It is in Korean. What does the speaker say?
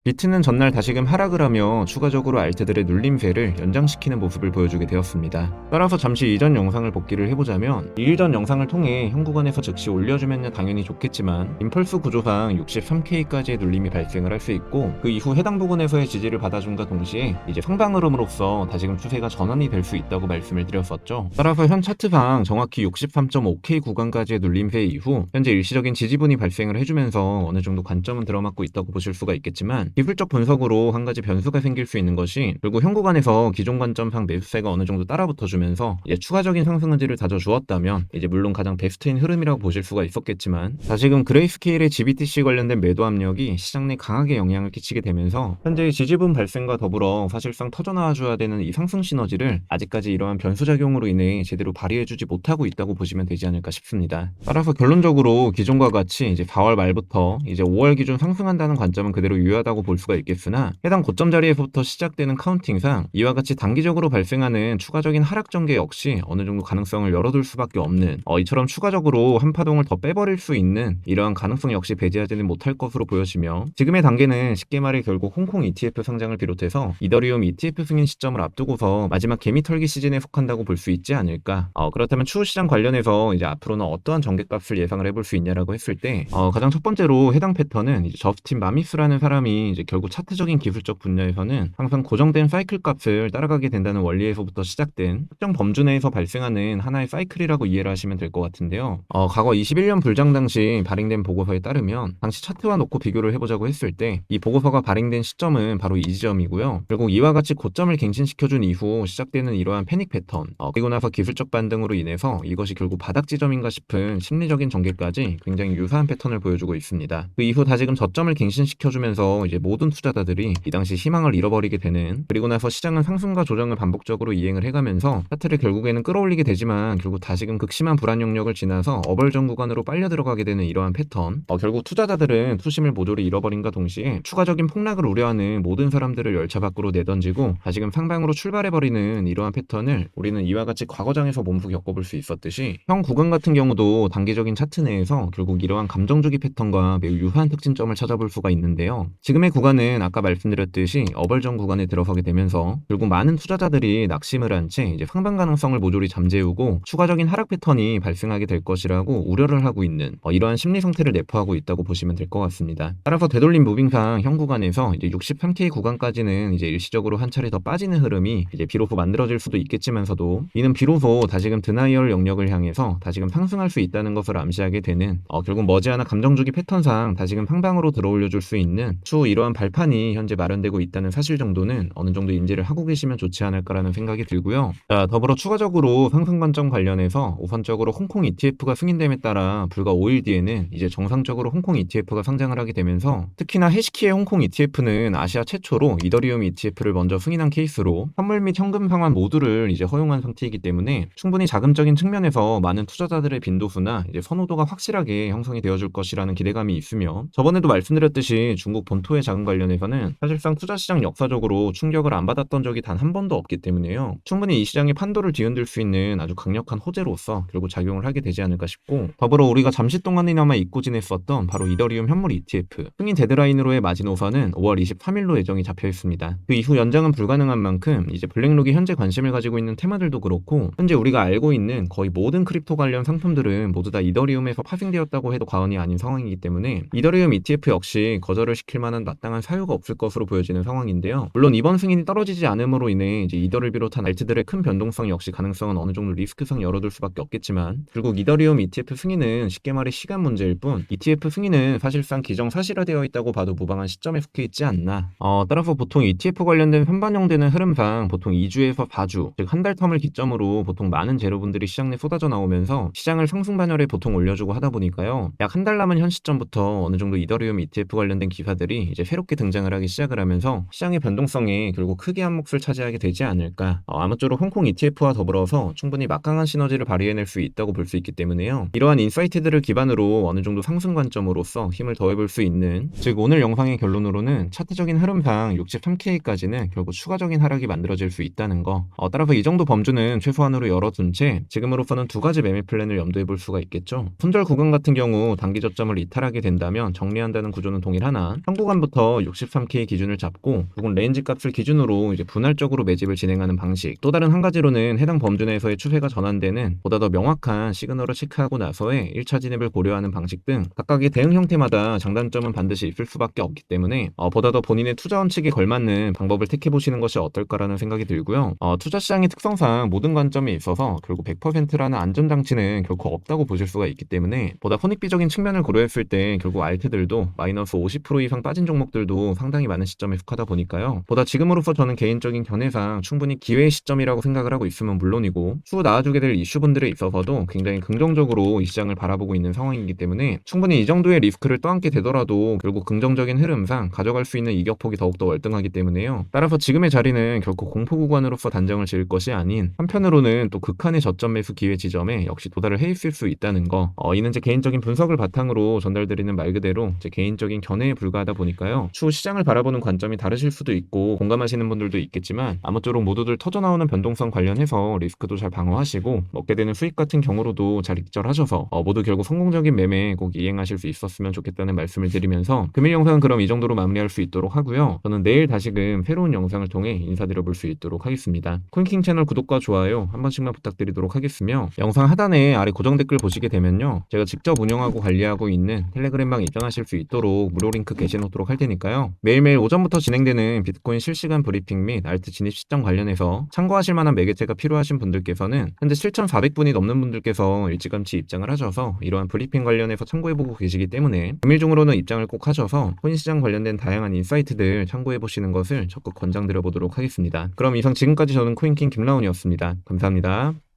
비트는 전날 다시금 하락을 하며 추가적으로 알트들의 눌림세를 연장시키는 모습을 보여주게 되었습니다. 따라서 잠시 이전 영상을 복기를 해보자면 이 일전 영상을 통해 현 구간에서 즉시 올려주면 당연히 좋겠지만 임펄스 구조상 63K까지의 눌림이 발생을 할 수 있고 그 이후 해당 부분에서의 지지를 받아줌과 동시에 이제 상방 흐름으로써 다시금 추세가 전환이 될 수 있다고 말씀을 드렸었죠. 따라서 현 차트상 정확히 63.5K 구간까지의 눌림세 이후 현재 일시적인 지지분이 발생을 해주면서 어느 정도 관점은 들어맞고 있다고 보실 수가 있겠지만 기술적 분석으로 한 가지 변수가 생길 수 있는 것이 결국 현 구간에서 기존 관점상 매수세가 어느 정도 따라붙어주면서 이제 추가적인 상승 의지를 다져주었다면 이제 물론 가장 베스트인 흐름이라고 보실 수가 있었겠지만 다시금 그레이스케일의 GBTC 관련된 매도 압력이 시장 내 강하게 영향을 끼치게 되면서 현재의 지지분 발생과 더불어 사실상 터져나와줘야 되는 이 상승 시너지를 아직까지 이러한 변수작용으로 인해 제대로 발휘해주지 못하고 있다고 보시면 되지 않을까 싶습니다. 따라서 결론적으로 기존과 같이 이제 4월 말부터 이제 5월 기준 상승한다는 관점은 그대로 유효하다고 볼 수가 있겠으나 해당 고점 자리에서부터 시작되는 카운팅상 이와 같이 단기적으로 발생하는 추가적인 하락 전개 역시 어느 정도 가능성을 열어둘 수밖에 없는 이처럼 추가적으로 한 파동을 더 빼버릴 수 있는 이러한 가능성 역시 배제하지는 못할 것으로 보여지며 지금의 단계는 쉽게 말해 결국 홍콩 ETF 상장을 비롯해서 이더리움 ETF 승인 시점을 앞두고서 마지막 개미 털기 시즌에 속한다고 볼 수 있지 않을까. 그렇다면 추후 시장 관련해서 이제 앞으로는 어떠한 전개값을 예상을 해볼 수 있냐라고 했을 때 가장 첫 번째로 해당 패턴은 이제 저스틴 마미스라는 사람이 이제 결국 차트적인 기술적 분야에서는 항상 고정된 사이클 값을 따라가게 된다는 원리에서부터 시작된 특정 범주 내에서 발생하는 하나의 사이클이라고 이해를 하시면 될 것 같은데요. 과거 21년 불장 당시 발행된 보고서에 따르면 당시 차트와 놓고 비교를 해보자고 했을 때 이 보고서가 발행된 시점은 바로 이 지점이고요. 결국 이와 같이 고점을 갱신시켜준 이후 시작되는 이러한 패닉 패턴 그리고 나서 기술적 반등으로 인해서 이것이 결국 바닥 지점인가 싶은 심리적인 전개까지 굉장히 유사한 패턴을 보여주고 있습니다. 그 이후 다시금 저점을 갱신시켜주면서 이제 모든 투자자들이 이 당시 희망을 잃어버리게 되는 그리고 나서 시장은 상승과 조정을 반복적으로 이행을 해가면서 차트를 결국에는 끌어올리게 되지만 결국 다시금 극심한 불안 영역을 지나서 어벌전 구간으로 빨려 들어가게 되는 이러한 패턴 결국 투자자들은 투심을 모조리 잃어버린과 동시에 추가적인 폭락을 우려하는 모든 사람들을 열차 밖으로 내던지고 다시금 상방으로 출발해버리는 이러한 패턴을 우리는 이와 같이 과거장에서 몸소 겪어볼 수 있었듯이 현 구간 같은 경우도 단기적인 차트 내에서 결국 이러한 감정주기 패턴과 매우 유사한 특징점을 찾아볼 수가 있는데요. 지금의 구간은 아까 말씀드렸듯이 어벌전 구간에 들어서게 되면서 결국 많은 투자자들이 낙심을 한 채 이제 상방 가능성을 모조리 잠재우고 추가적인 하락 패턴이 발생하게 될 것이라고 우려를 하고 있는 이러한 심리 상태를 내포하고 있다고 보시면 될 것 같습니다. 따라서 되돌림 무빙상 현 구간에서 이제 63K 구간까지는 이제 일시적으로 한 차례 더 빠지는 흐름이 이제 비로소 만들어질 수도 있겠지만서도 이는 비로소 다시금 드나이얼 영역을 향해서 다시금 상승할 수 있다는 것을 암시하게 되는 결국 머지않아 감정주기 패턴상 다시금 상방으로 들어올려줄 수 있는 추후 이러한 발판이 현재 마련되고 있다는 사실 정도는 어느 정도 인지를 하고 계시면 좋지 않을까라는 생각이 들고요. 자, 더불어 추가적으로 상승 관점 관련해서 우선적으로 홍콩 ETF가 승인됨에 따라 불과 5일 뒤에는 이제 정상적으로 홍콩 ETF가 상장을 하게 되면서 특히나 해시키의 홍콩 ETF는 아시아 최초로 이더리움 ETF를 먼저 승인한 케이스로 선물 및 현금 상환 모두를 이제 허용한 상태이기 때문에 충분히 자금적인 측면에서 많은 투자자들의 빈도수나 이제 선호도가 확실하게 형성이 되어줄 것이라는 기대감이 있으며 저번에도 말씀드렸듯이 중국 본토의 자금 관련해서는 사실상 투자시장 역사적으로 충격을 안 받았던 적이 단 한 번도 없기 때문에요. 충분히 이 시장의 판도를 뒤흔들 수 있는 아주 강력한 호재로서 결국 작용을 하게 되지 않을까 싶고 더불어 우리가 잠시 동안이나마 잊고 지냈었던 바로 이더리움 현물 ETF 승인 데드라인으로의 마지노선은 5월 23일로 예정이 잡혀 있습니다. 그 이후 연장은 불가능한 만큼 이제 블랙록이 현재 관심을 가지고 있는 테마들도 그렇고 현재 우리가 알고 있는 거의 모든 크립토 관련 상품들은 모두 다 이더리움에서 파생되었다고 해도 과언이 아닌 상황이기 때문에 이더리움 ETF 역시 거절을 시킬 만한 마땅한 사유가 없을 것으로 보여지는 상황인데요. 물론 이번 승인이 떨어지지 않음으로 인해 이제 이더를 비롯한 알트들의 큰 변동성 역시 가능성은 어느 정도 리스크상 열어둘 수밖에 없겠지만 결국 이더리움 ETF 승인은 쉽게 말해 시간 문제일 뿐 ETF 승인은 사실상 기정사실화되어 있다고 봐도 무방한 시점에 속해 있지 않나. 따라서 보통 ETF 관련된 선반영되는 흐름상 보통 2주에서 4주 즉 한 달 텀을 기점으로 보통 많은 재료분들이 시장 내 쏟아져 나오면서 시장을 상승 반열에 보통 올려주고 하다 보니까요. 약 한 달 남은 현 시점부터 어느 정도 이더리움 ETF 관련된 기사들이 이제 새롭게 등장을 하기 시작을 하면서 시장의 변동성에 결국 크게 한 몫을 차지하게 되지 않을까. 아무쪼록 홍콩 ETF와 더불어서 충분히 막강한 시너지를 발휘해낼 수 있다고 볼 수 있기 때문에요. 이러한 인사이트들을 기반으로 어느 정도 상승 관점으로서 힘을 더해볼 수 있는 즉 오늘 영상의 결론으로는 차트적인 흐름상 63K까지는 결국 추가적인 하락이 만들어질 수 있다는 거. 따라서 이 정도 범주는 최소한으로 열어둔 채 지금으로서는 두 가지 매매 플랜을 염두에 볼 수가 있겠죠. 손절 구간 같은 경우 단기 저점을 이탈하게 된다면 정리한다는 구조는 동일하나 현 구간부터 50K부터 63K 기준을 잡고 그건 레인지 값을 기준으로 이제 분할적으로 매집을 진행하는 방식. 또 다른 한 가지로는 해당 범주 내에서의 추세가 전환되는 보다 더 명확한 시그널을 체크하고 나서의 1차 진입을 고려하는 방식 등 각각의 대응 형태마다 장단점은 반드시 있을 수밖에 없기 때문에 보다 더 본인의 투자 원칙에 걸맞는 방법을 택해보시는 것이 어떨까라는 생각이 들고요. 투자 시장의 특성상 모든 관점에 있어서 결국 100%라는 안전장치는 결코 없다고 보실 수가 있기 때문에 보다 손익비적인 측면을 고려했을 때 결국 알트들도 마이너스 50% 이상 빠진 종목들도 상당히 많은 시점에 속하다 보니까요. 보다 지금으로서 저는 개인적인 견해상 충분히 기회의 시점이라고 생각을 하고 있으면 물론이고 추후 나와주게 될 이슈분들에 있어서도 굉장히 긍정적으로 이 시장을 바라보고 있는 상황이기 때문에 충분히 이 정도의 리스크를 떠안게 되더라도 결국 긍정적인 흐름상 가져갈 수 있는 이격폭이 더욱더 월등하기 때문에요. 따라서 지금의 자리는 결코 공포 구간으로서 단정을 지을 것이 아닌 한편으로는 또 극한의 저점 매수 기회 지점에 역시 도달을 해 있을 수 있다는 거. 이는 제 개인적인 분석을 바탕으로 전달드리는 말 그대로 제 개인적인 견해에 불과하다 보니까요. 추후 시장을 바라보는 관점이 다르실 수도 있고 공감하시는 분들도 있겠지만 아무쪼록 모두들 터져나오는 변동성 관련해서 리스크도 잘 방어하시고 얻게 되는 수익 같은 경우로도 잘 익절하셔서 모두 결국 성공적인 매매 꼭 이행하실 수 있었으면 좋겠다는 말씀을 드리면서 금일 영상은 그럼 이 정도로 마무리할 수 있도록 하고요. 저는 내일 다시금 새로운 영상을 통해 인사드려 볼 수 있도록 하겠습니다. 코인킹 채널 구독과 좋아요 한 번씩만 부탁드리도록 하겠으며 영상 하단에 아래 고정 댓글 보시게 되면요. 제가 직접 운영하고 관리하고 있는 텔레그램방 입장하실 수 있도록 무료 링크 게시놓도록 할 테니까요. 매일매일 오전부터 진행되는 비트코인 실시간 브리핑 및 알트 진입 시점 관련해서 참고하실 만한 매개체가 필요하신 분들께서는 현재 7,400분이 넘는 분들께서 일찌감치 입장을 하셔서 이러한 브리핑 관련해서 참고해보고 계시기 때문에 금일 중으로는 입장을 꼭 하셔서 코인 시장 관련된 다양한 인사이트들 참고해보시는 것을 적극 권장드려 보도록 하겠습니다. 그럼 이상 지금까지 저는 코인킹 김라운이었습니다. 감사합니다.